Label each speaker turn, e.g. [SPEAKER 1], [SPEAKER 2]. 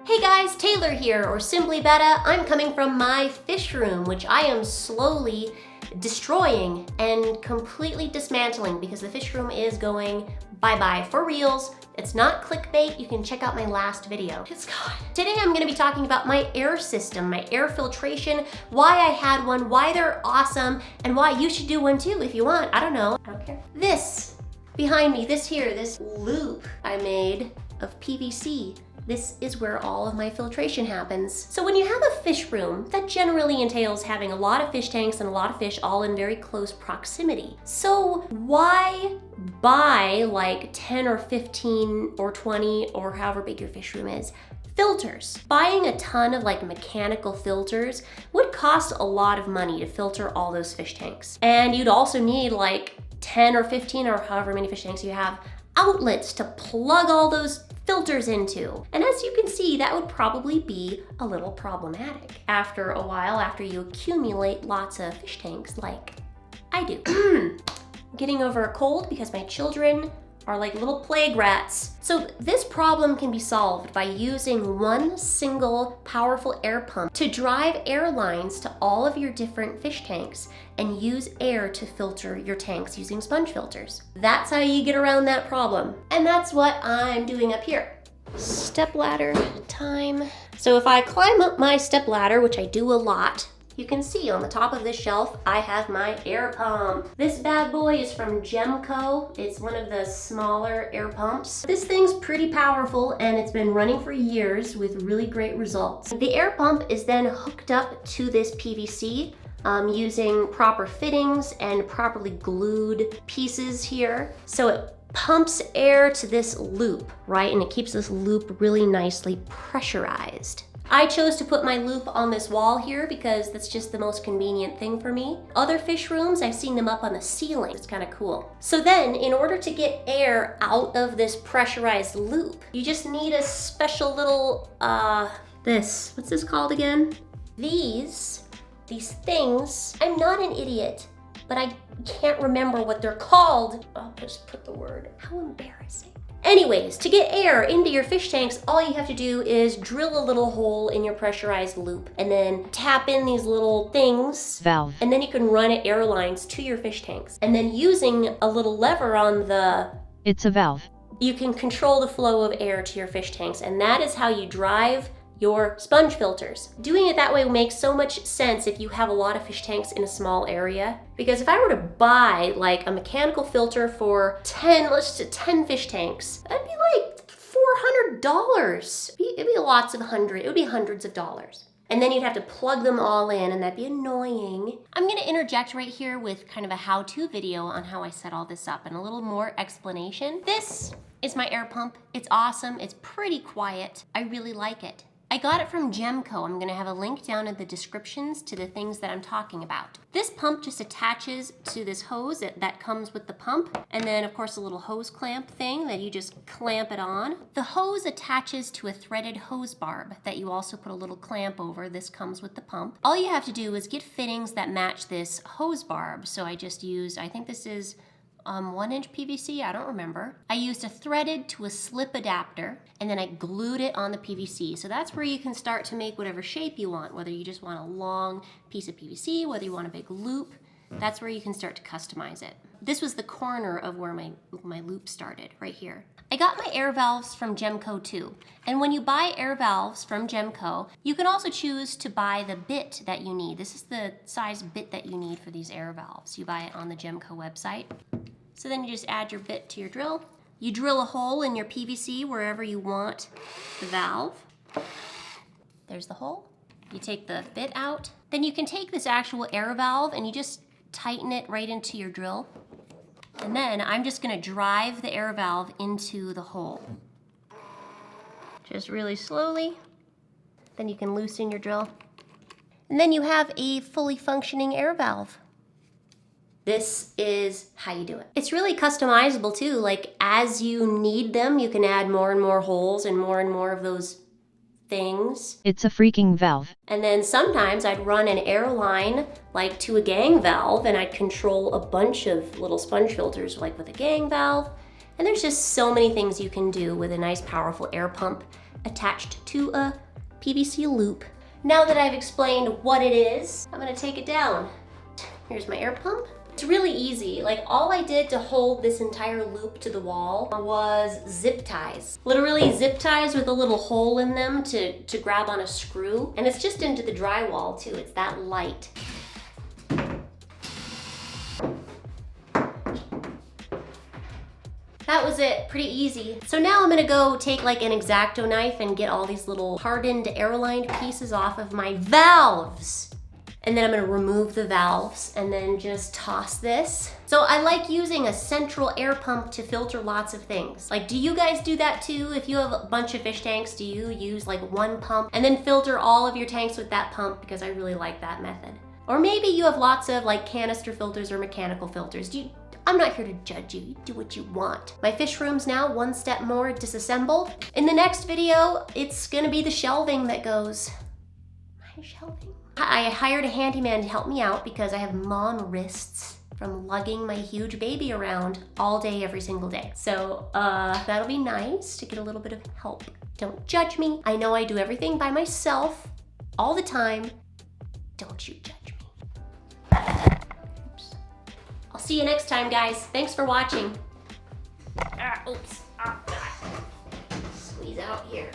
[SPEAKER 1] Hey guys, Taylor here, or simply Betta. I'm coming from my fish room, which I am slowly destroying and completely dismantling because the fish room is going bye-bye for reals. It's not clickbait. You can check out my last video. It's gone. Today I'm gonna be talking about my air system, my air filtration, why I had one, why they're awesome, and why you should do one too if you want. I don't know, I don't care. This behind me, this loop I made of PVC. This is where all of my filtration happens. So when you have a fish room, that generally entails having a lot of fish tanks and a lot of fish all in very close proximity. So why buy like 10 or 15 or 20 or however big your fish room is? Filters. Buying a ton of like mechanical filters would cost a lot of money to filter all those fish tanks. And you'd also need like 10 or 15 or however many fish tanks you have outlets to plug all those filters into. And as you can see, that would probably be a little problematic after a while, after you accumulate lots of fish tanks like I do. Getting over a cold because my children are like little plague rats. So this problem can be solved by using one single powerful air pump to drive air lines to all of your different fish tanks and use air to filter your tanks using sponge filters. That's how you get around that problem. And that's what I'm doing up here. Stepladder time. So if I climb up my stepladder, which I do a lot, you can see on the top of this shelf, I have my air pump. This bad boy is from Gemco. It's one of the smaller air pumps. This thing's pretty powerful and it's been running for years with really great results. The air pump is then hooked up to this PVC using proper fittings and properly glued pieces here. So it pumps air to this loop, right? And it keeps this loop really nicely pressurized. I chose to put my loop on this wall here because that's just the most convenient thing for me. Other fish rooms, I've seen them up on the ceiling. It's kind of cool. So then, in order to get air out of this pressurized loop, you just need a special little, what's this called again? These things, I'm not an idiot, but I can't remember what they're called. I'll just put the word. How embarrassing. Anyways, to get air into your fish tanks, all you have to do is drill a little hole in your pressurized loop and then tap in these little things.
[SPEAKER 2] Valve.
[SPEAKER 1] And then you can run air lines to your fish tanks. And then using a little lever on the...
[SPEAKER 2] It's a valve.
[SPEAKER 1] You can control the flow of air to your fish tanks. And that is how you drive your sponge filters. Doing it that way makes so much sense if you have a lot of fish tanks in a small area. Because if I were to buy like a mechanical filter for 10 fish tanks, that'd be like $400. It'd be lots of it would be hundreds of dollars. And then you'd have to plug them all in and that'd be annoying. I'm gonna interject right here with kind of a how-to video on how I set all this up and a little more explanation. This is my air pump. It's awesome, it's pretty quiet. I really like it. I got it from Gemco. I'm gonna have a link down in the descriptions to the things that I'm talking about. This pump just attaches to this hose that comes with the pump, and then of course a little hose clamp thing that you just clamp it on. The hose attaches to a threaded hose barb that you also put a little clamp over. This comes with the pump. All you have to do is get fittings that match this hose barb. So I just used, I think this is 1-inch PVC, I don't remember. I used a threaded to a slip adapter and then I glued it on the PVC. So that's where you can start to make whatever shape you want, whether you just want a long piece of PVC, whether you want a big loop, that's where you can start to customize it. This was the corner of where my loop started, right here. I got my air valves from Gemco too. And when you buy air valves from Gemco, you can also choose to buy the bit that you need. This is the size bit that you need for these air valves. You buy it on the Gemco website. So then you just add your bit to your drill. You drill a hole in your PVC wherever you want the valve. There's the hole. You take the bit out. Then you can take this actual air valve and you just tighten it right into your drill. And then I'm just gonna drive the air valve into the hole. Just really slowly. Then you can loosen your drill. And then you have a fully functioning air valve. This is how you do it. It's really customizable too. Like as you need them, you can add more and more holes and more of those things.
[SPEAKER 2] It's a freaking valve.
[SPEAKER 1] And then sometimes I'd run an air line like to a gang valve and I'd control a bunch of little sponge filters like with a gang valve. And there's just so many things you can do with a nice powerful air pump, attached to a PVC loop. Now that I've explained what it is, I'm gonna take it down. Here's my air pump. It's really easy. Like, all I did to hold this entire loop to the wall was zip ties. Literally zip ties with a little hole in them to grab on a screw. And it's just into the drywall too, it's that light. That was it, pretty easy. So now I'm gonna go take like an X-Acto knife and get all these little hardened air-lined pieces off of my valves. And then I'm gonna remove the valves and then just toss this. So I like using a central air pump to filter lots of things. Like, do you guys do that too? If you have a bunch of fish tanks, do you use like one pump and then filter all of your tanks with that pump? Because I really like that method. Or maybe you have lots of like canister filters or mechanical filters. I'm not here to judge you, do what you want. My fish room's now one step more disassembled. In the next video, it's gonna be the shelving that goes. My shelving? I hired a handyman to help me out because I have mom wrists from lugging my huge baby around all day, every single day. So that'll be nice to get a little bit of help. Don't judge me. I know I do everything by myself all the time. Don't you judge me. Oops. I'll see you next time, guys. Thanks for watching. Oops. Squeeze out here.